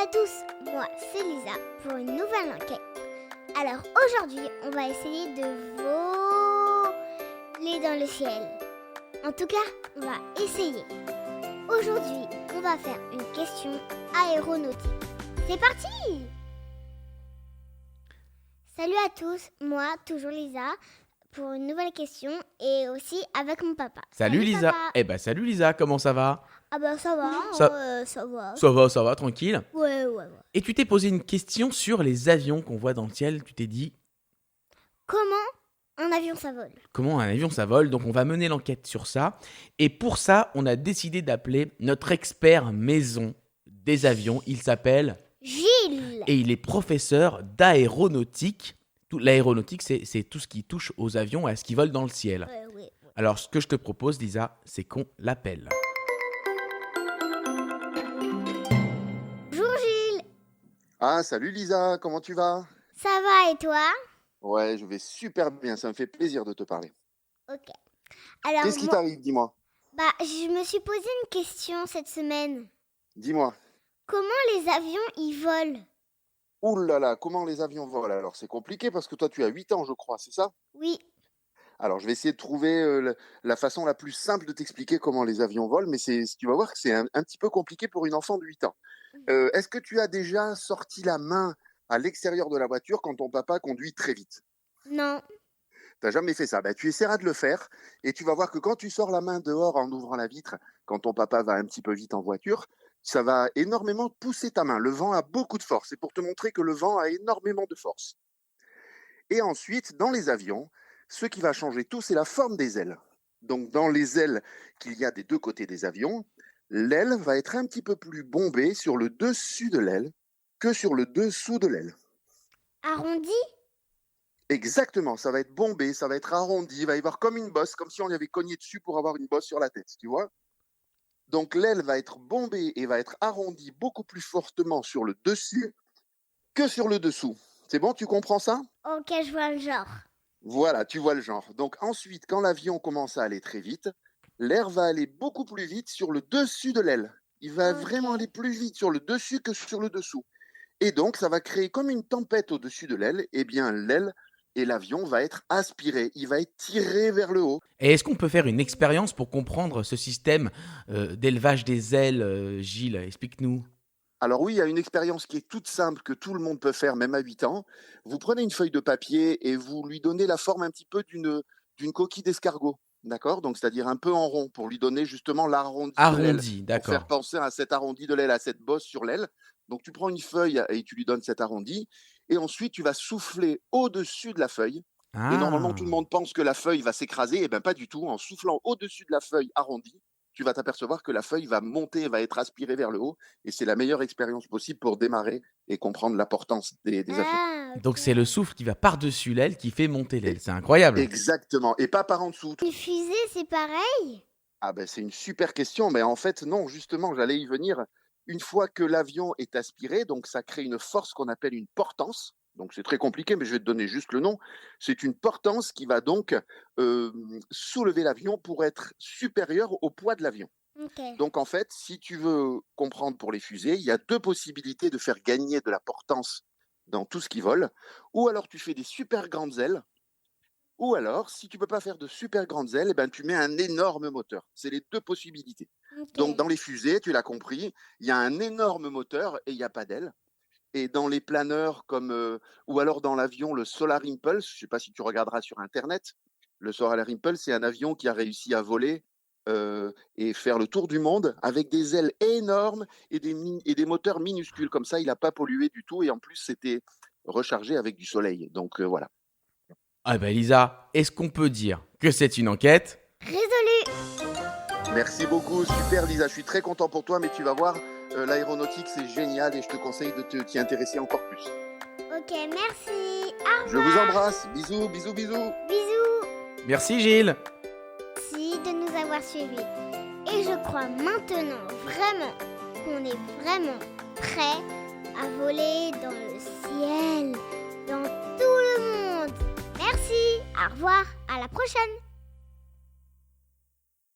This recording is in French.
à tous, moi c'est Lisa pour une nouvelle enquête. Alors aujourd'hui, on va essayer de voler dans le ciel. En tout cas, on va essayer. Aujourd'hui, on va faire une question aéronautique. C'est parti! Salut à tous, moi toujours Lisa pour une nouvelle question et aussi avec mon papa. Salut Lisa. Papa. Salut Lisa, comment ça va? Ah bah ça va, ça va. Ça va, tranquille. Ouais. Et tu t'es posé une question sur les avions qu'on voit dans le ciel. Tu t'es dit, Comment un avion ça vole? comment un avion ça vole? Donc on va mener l'enquête sur ça. Et pour ça, on a décidé d'appeler notre expert maison des avions. Il s'appelle Gilles. et il est professeur d'aéronautique. L'aéronautique, c'est tout ce qui touche aux avions et à ce qui vole dans le ciel. Oui. Alors ce que je te propose, Lisa, c'est qu'on l'appelle. Bonjour Gilles. Ah, salut Lisa, comment tu vas? Ça va et toi? Ouais, je vais super bien, ça me fait plaisir de te parler. Ok. Alors Qu'est-ce qui moi, t'arrive, dis-moi? je me suis posé une question cette semaine. Dis-moi. Comment les avions ils volent? Ouh là là, comment les avions volent? Alors, c'est compliqué parce que toi, tu as 8 ans, je crois, c'est ça? Oui. Alors, je vais essayer de trouver la façon la plus simple de t'expliquer comment les avions volent, mais tu vas voir que c'est un petit peu compliqué pour une enfant de 8 ans. Est-ce que tu as déjà sorti la main à l'extérieur de la voiture quand ton papa conduit très vite? Non. T'as jamais fait ça? Tu essaieras de le faire et tu vas voir que quand tu sors la main dehors en ouvrant la vitre, quand ton papa va un petit peu vite en voiture, ça va énormément pousser ta main. Le vent a beaucoup de force. C'est pour te montrer que le vent a énormément de force. Et ensuite, dans les avions, ce qui va changer tout, c'est la forme des ailes. Donc, dans les ailes qu'il y a des deux côtés des avions, l'aile va être un petit peu plus bombée sur le dessus de l'aile que sur le dessous de l'aile. Arrondi? Exactement, ça va être bombé, ça va être arrondi, il va y avoir comme une bosse, comme si on y avait cogné dessus pour avoir une bosse sur la tête, tu vois? Donc l'aile va être bombée et va être arrondie beaucoup plus fortement sur le dessus que sur le dessous. C'est bon, tu comprends ça? Ok, je vois le genre. Voilà, tu vois le genre. Donc ensuite, quand l'avion commence à aller très vite, l'air va aller beaucoup plus vite sur le dessus de l'aile. Il va Ok. vraiment aller plus vite sur le dessus que sur le dessous. Et donc, ça va créer comme une tempête au-dessus de l'aile. Eh bien, l'aile et l'avion va être aspiré. Il va être tiré vers le haut. Et est-ce qu'on peut faire une expérience pour comprendre ce système d'élevage des ailes, Gilles? Explique-nous. Alors oui, il y a une expérience qui est toute simple que tout le monde peut faire, même à 8 ans. Vous prenez une feuille de papier et vous lui donnez la forme un petit peu d'une coquille d'escargot. D'accord? Donc, c'est-à-dire un peu en rond pour lui donner justement l'arrondi de l'aile. Arrondi, Pour faire d'accord. penser à cet arrondi de l'aile, à cette bosse sur l'aile. Donc, tu prends une feuille et tu lui donnes cet arrondi. Et ensuite, tu vas souffler au-dessus de la feuille. Et normalement, tout le Ah, monde pense que la feuille va s'écraser. Eh bien, pas du tout. En soufflant au-dessus de la feuille arrondie, tu vas t'apercevoir que la feuille va monter, va être aspirée vers le haut. Et c'est la meilleure expérience possible pour démarrer et comprendre l'importance des avions. Ah, donc ok. c'est le souffle qui va par-dessus l'aile qui fait monter l'aile. C'est incroyable. Exactement. Et pas par en dessous. Une fusée, c'est pareil? Ah ben c'est une super question, mais en fait non, justement, j'allais y venir. Une fois que l'avion est aspiré, donc ça crée une force qu'on appelle une portance. Donc c'est très compliqué, mais je vais te donner juste le nom. C'est une portance qui va donc soulever l'avion pour être supérieure au poids de l'avion. Ok. Donc en fait, si tu veux comprendre pour les fusées, il y a deux possibilités de faire gagner de la portance dans tout ce qui vole. Ou alors tu fais des super grandes ailes, ou alors, si tu peux pas faire de super grandes ailes, eh ben, tu mets un énorme moteur. C'est les deux possibilités. Ok. Donc, dans les fusées, tu l'as compris, il y a un énorme moteur et il n'y a pas d'ailes. Et dans les planeurs, ou alors dans l'avion, le Solar Impulse, je ne sais pas si tu regarderas sur Internet, le Solar Impulse, c'est un avion qui a réussi à voler et faire le tour du monde avec des ailes énormes et des moteurs minuscules. Comme ça, il n'a pas pollué du tout et en plus, c'était rechargé avec du soleil. Donc, voilà. Ah ben Lisa, est-ce qu'on peut dire que c'est une enquête? Résolu. Merci beaucoup, super Lisa, je suis très content pour toi, mais tu vas voir, l'aéronautique c'est génial et je te conseille de t'y intéresser encore plus. Ok, merci. Au Je vous embrasse, bisous, bisous, bisous. Bisous. Merci Gilles. Merci de nous avoir suivis. Et je crois maintenant vraiment qu'on est vraiment prêt à voler dans le ciel, dans tout le monde. Merci. Au revoir. À la prochaine.